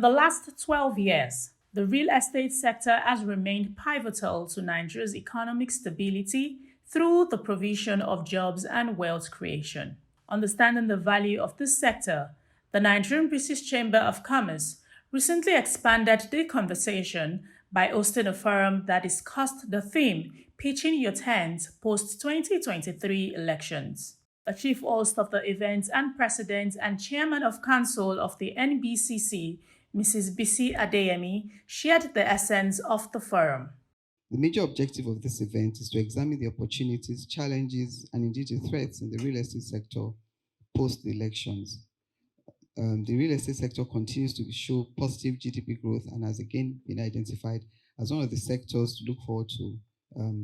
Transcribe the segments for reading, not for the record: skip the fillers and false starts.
In the last 12 years, the real estate sector has remained pivotal to Nigeria's economic stability through the provision of jobs and wealth creation. Understanding the value of this sector, the Nigerian British Chamber of Commerce recently expanded the conversation by hosting a forum that discussed the theme Pitching Your Tent post-2023 elections. The chief host of the event and president and chairman of council of the NBCC, Mrs. Bisi Adeyemi, shared the essence of the forum. The major objective of this event is to examine the opportunities, challenges, and indeed the threats in the real estate sector post the elections. The real estate sector continues to show positive GDP growth and has again been identified as one of the sectors to look forward to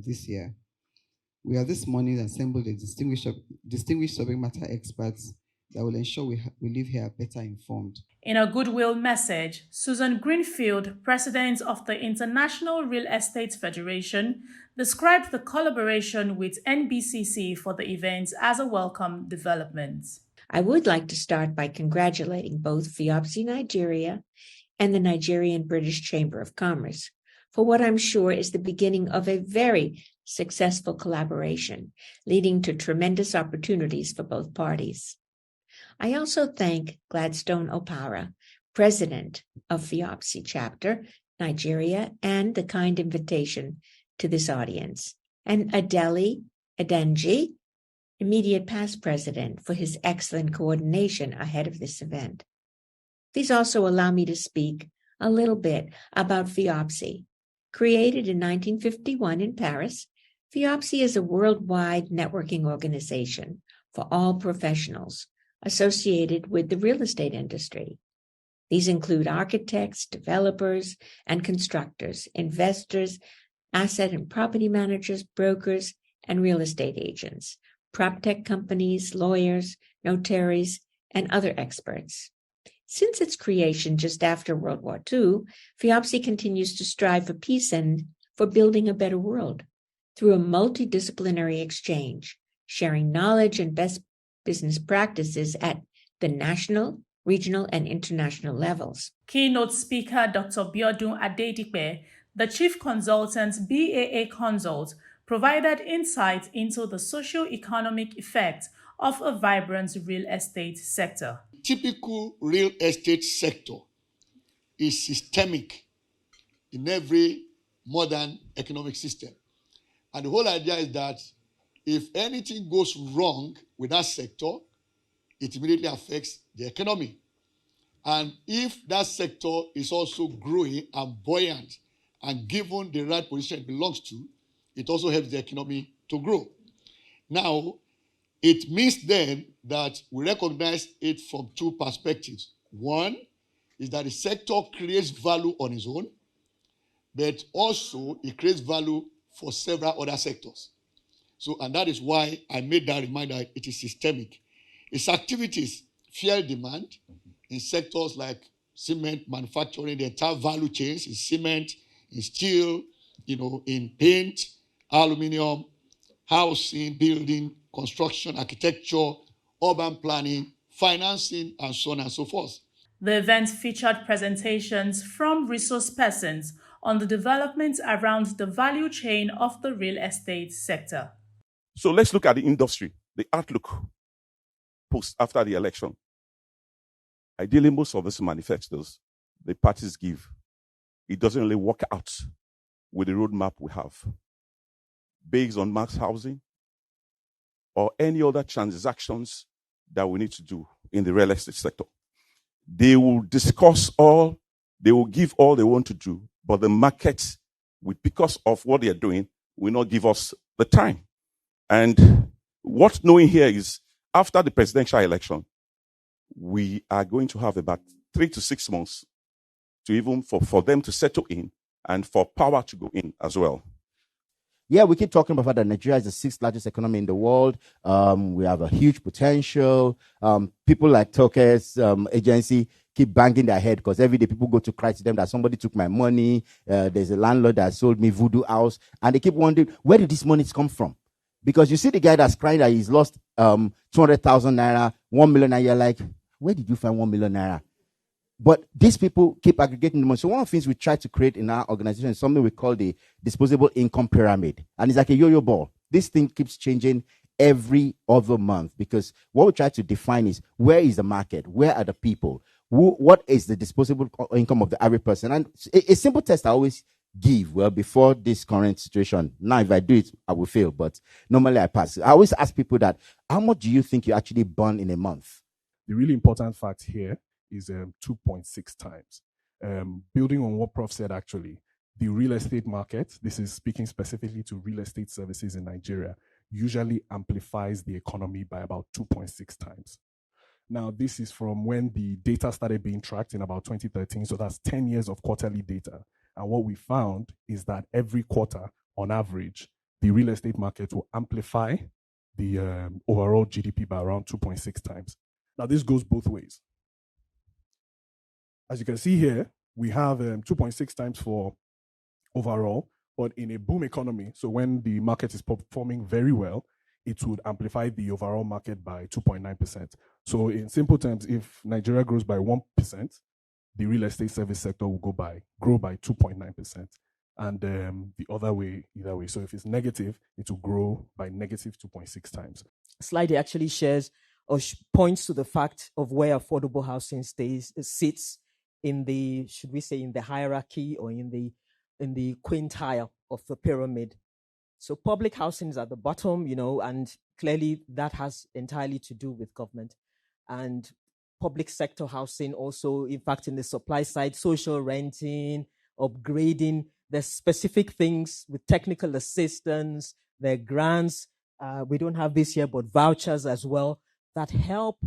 this year. We have this morning assembled a distinguished subject matter experts that will ensure we leave here better informed. In a goodwill message, Susan Greenfield, president of the International Real Estate Federation, described the collaboration with NBCC for the event as a welcome development. I would like to start by congratulating both FIABCI Nigeria and the Nigerian British Chamber of Commerce for what I'm sure is the beginning of a very successful collaboration, leading to tremendous opportunities for both parties. I also thank Gladstone Opara, president of FIABCI chapter, Nigeria, and the kind invitation to this audience, and Adeli Adenji, immediate past president, for his excellent coordination ahead of this event. Please also allow me to speak a little bit about FIABCI. Created in 1951 in Paris, FIABCI is a worldwide networking organization for all professionals associated with the real estate industry. These include architects, developers, and constructors, investors, asset and property managers, brokers, and real estate agents, proptech companies, lawyers, notaries, and other experts. Since its creation just after World War II, FIABCI continues to strive for peace and for building a better world through a multidisciplinary exchange, sharing knowledge and best business practices at the national, regional, and international levels. Keynote speaker Dr. Biodun Adedipe, the chief consultant BAA Consult, provided insight into the socio-economic effect of a vibrant real estate sector. Typical real estate sector is systemic in every modern economic system. And the whole idea is that if anything goes wrong with that sector, it immediately affects the economy. And if that sector is also growing and buoyant and given the right position it belongs to, it also helps the economy to grow. Now, it means then that we recognize it from two perspectives. One is that the sector creates value on its own, but also it creates value for several other sectors. So, and that is why I made that reminder it is systemic. Its activities fuel demand in sectors like cement manufacturing, the entire value chains in cement, in steel, in paint, aluminum, housing, building, construction, architecture, urban planning, financing, and so on and so forth. The event featured presentations from resource persons on the development around the value chain of the real estate sector. So let's look at the industry, the outlook after the election. Ideally, most of these manifestos the parties give, it doesn't really work out with the roadmap we have based on mass housing or any other transactions that we need to do in the real estate sector. They will discuss all, they will give all they want to do, but the market, because of what they are doing, will not give us the time. And what's knowing here is after the presidential election, we are going to have about 3 to 6 months to even for them to settle in and for power to go in as well. Yeah, we keep talking about that Nigeria is the 6th largest economy in the world. We have a huge potential. People like Toke's agency keep banging their head because every day people go to cry to them that somebody took my money. There's a landlord that sold me voodoo house. And they keep wondering, where did this money come from? Because you see the guy that's crying that he's lost 200,000 naira, 1 million naira. You're like, where did you find 1 million naira? But these people keep aggregating the money. So one of the things we try to create in our organization is something we call the disposable income pyramid. And it's like a yo-yo ball. This thing keeps changing every other month, because what we try to define is, where is the market? Where are the people? What is the disposable income of the average person? And a simple test I always give, well, before this current situation. Now, if I do it, I will fail, but normally I pass. I always ask people that, how much do you think you actually burn in a month? The really important fact here is 2.6 times. Building on what Prof said, actually, the real estate market, this is speaking specifically to real estate services in Nigeria, usually amplifies the economy by about 2.6 times. Now, this is from when the data started being tracked in about 2013, so that's 10 years of quarterly data. And what we found is that every quarter, on average, the real estate market will amplify the overall GDP by around 2.6 times. Now, this goes both ways. As you can see here, we have 2.6 times for overall, but in a boom economy, so when the market is performing very well, it would amplify the overall market by 2.9%. So in simple terms, if Nigeria grows by 1%, the real estate service sector will grow by 2.9%. And the other way, either way. So if it's negative, it will grow by negative 2.6 times. Slide actually shares or points to the fact of where affordable housing sits in the, should we say, in the hierarchy or in the quintile of the pyramid. So public housing is at the bottom, and clearly that has entirely to do with government. And public sector housing also, in fact, in the supply side, social renting, upgrading, there's specific things with technical assistance, there are grants, we don't have this here, but vouchers as well, that help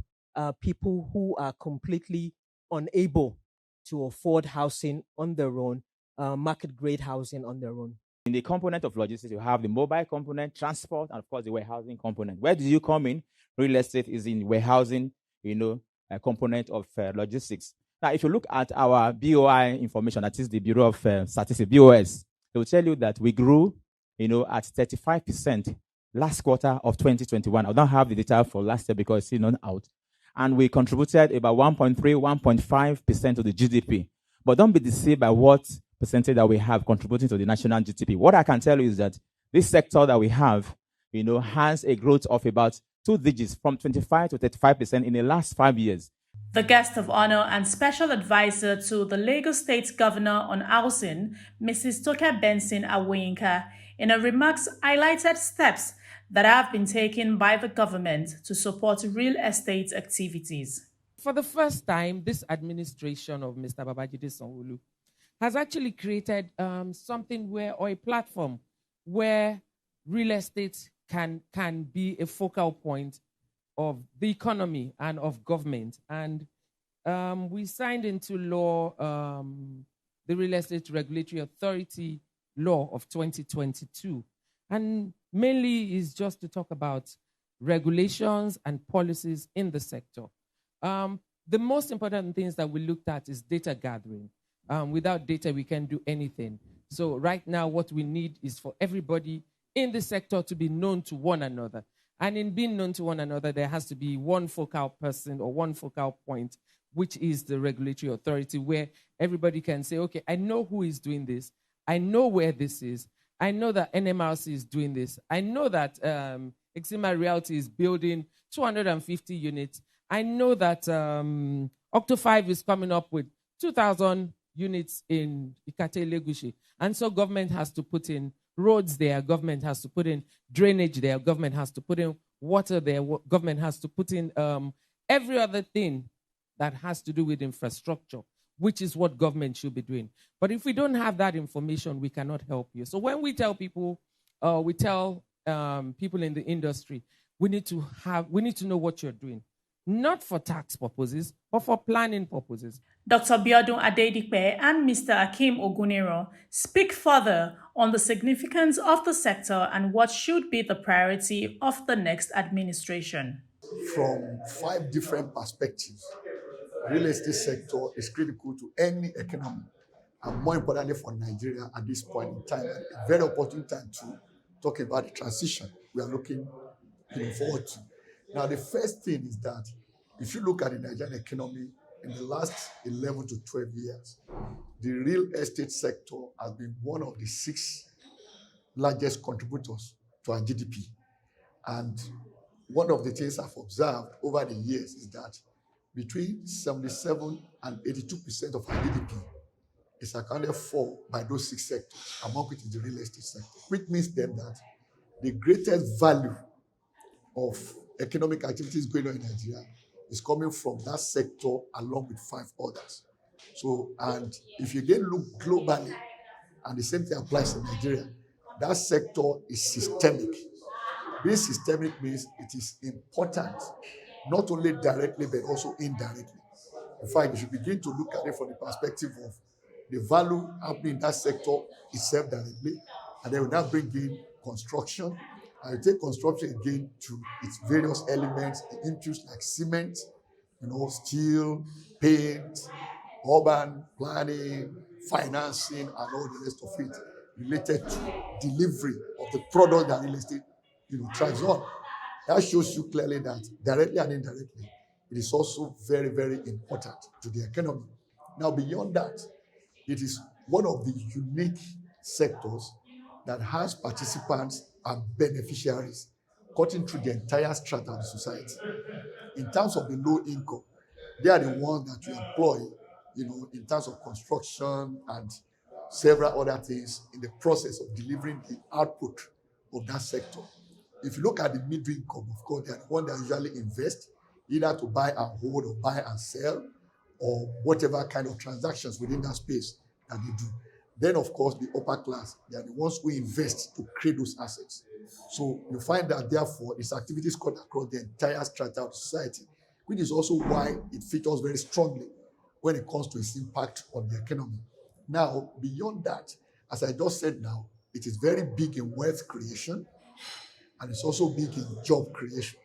people who are completely unable to afford housing on their own, market grade housing on their own. In the component of logistics, you have the mobile component, transport, and of course the warehousing component. Where do you come in? Real estate is in warehousing, a component of logistics. Now, if you look at our BOI information, that is the Bureau of Statistics, BOS, they will tell you that we grew, at 35% last quarter of 2021. I don't have the data for last year because it's still not out. And we contributed about 1.5% to the GDP. But don't be deceived by what percentage that we have contributing to the national GDP. What I can tell you is that this sector that we have, has a growth of about 2 digits, from 25 to 35% in the last 5 years. The guest of honor and special advisor to the Lagos State Governor on Housing, Mrs. Toke Benson-Awoyinka, in her remarks highlighted steps that have been taken by the government to support real estate activities. For the first time, this administration of Mr. Babajide Sanwo-Olu has actually created something or a platform where real estate can be a focal point of the economy and of government. And we signed into law the Real Estate Regulatory Authority Law of 2022. And mainly is just to talk about regulations and policies in the sector. The most important things that we looked at is data gathering. Without data, we can't do anything. So right now, what we need is for everybody in the sector to be known to one another. And in being known to one another, there has to be one focal person or one focal point, which is the regulatory authority, where everybody can say, okay, I know who is doing this. I know where this is. I know that NMRC is doing this. I know that Exima Realty is building 250 units. I know that Octo5 is coming up with 2,000 units in Ikate Legushi. And so government has to put in roads there, government has to put in drainage there, government has to put in water there, government has to put in every other thing that has to do with infrastructure, which is what government should be doing. But if we don't have that information, we cannot help you. So when we tell people, people in the industry, we need to know what you're doing. Not for tax purposes, but for planning purposes. Dr. Biodun Adedipe and Mr. Akim Ogunero speak further on the significance of the sector and what should be the priority of the next administration. From 5 different perspectives, real estate sector is critical to any economy, and more importantly for Nigeria at this point in time, a very opportune time to talk about the transition we are looking forward to. Now, the first thing is that if you look at the Nigerian economy in the last 11 to 12 years, the real estate sector has been one of the 6 largest contributors to our GDP. And one of the things I've observed over the years is that between 77 and 82% of our GDP is accounted for by those 6 sectors, among which is the real estate sector, which means then that the greatest value of economic activities going on in Nigeria is coming from that sector along with 5 others. So, and if you then look globally, and the same thing applies in Nigeria, that sector is systemic. Being systemic means it is important, not only directly, but also indirectly. In fact, you should begin to look at it from the perspective of the value happening in that sector itself directly, and then we now bring in construction, and you take construction again to its various elements, the inputs like cement, steel, paint, urban planning, financing, and all the rest of it related to delivery of the product that real estate thrives on. That shows you clearly that directly and indirectly, it is also very, very important to the economy. Now, beyond that, it is one of the unique sectors that has participants and beneficiaries cutting through the entire strata of the society. In terms of the low income, they are the ones that you employ, in terms of construction and several other things in the process of delivering the output of that sector. If you look at the middle income, of course, they are the ones that usually invest either to buy and hold or buy and sell or whatever kind of transactions within that space that they do. Then, of course, the upper class, they are the ones who invest to create those assets. So you find that, therefore, its activities cut across the entire strata of society, which is also why it features very strongly when it comes to its impact on the economy. Now, beyond that, as I just said now, it is very big in wealth creation, and it's also big in job creation.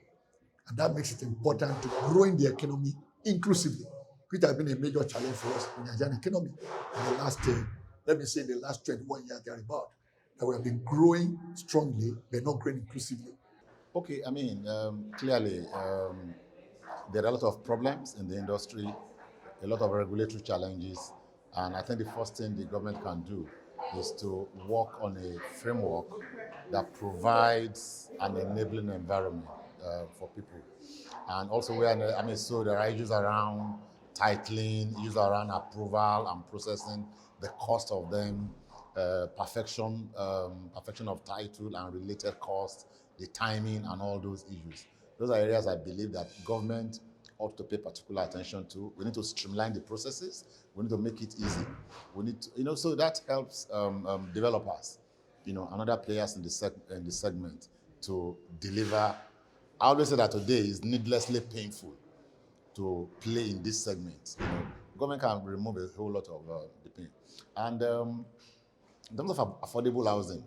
And that makes it important to growing the economy inclusively, which has been a major challenge for us in the Nigerian economy in the last, the last 21 years thereabout, that we have been growing strongly, but not growing inclusively. Okay, clearly, there are a lot of problems in the industry, a lot of regulatory challenges, and I think the first thing the government can do is to work on a framework that provides an enabling environment for people. And also, so there are issues around titling, issues around approval and processing, the cost of them, perfection of title and related costs, the timing and all those issues. Those are areas I believe that government ought to pay particular attention to. We need to streamline the processes. We need to make it easy. We need to, so that helps developers, and other players in the segment to deliver. I always say that today is needlessly painful to play in this segment. Government can remove a whole lot of the pain. And in terms of affordable housing,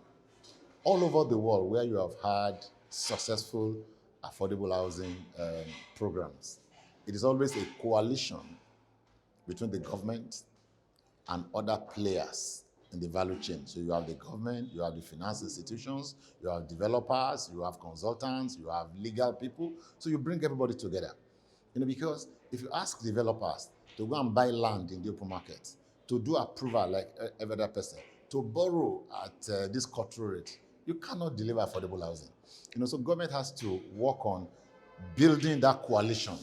all over the world where you have had successful affordable housing programs, it is always a coalition between the government and other players in the value chain. So you have the government, you have the finance institutions, you have developers, you have consultants, you have legal people. So you bring everybody together. Because if you ask developers to go and buy land in the open market, to do approval like every other person, to borrow at this cutthroat rate, you cannot deliver affordable housing. So government has to work on building that coalition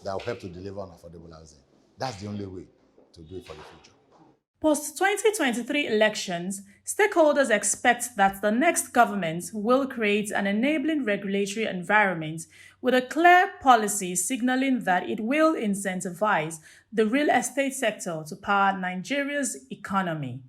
that will help to deliver on affordable housing. That's the only way to do it for the future. Post-2023 elections, stakeholders expect that the next government will create an enabling regulatory environment with a clear policy signaling that it will incentivize the real estate sector to power Nigeria's economy.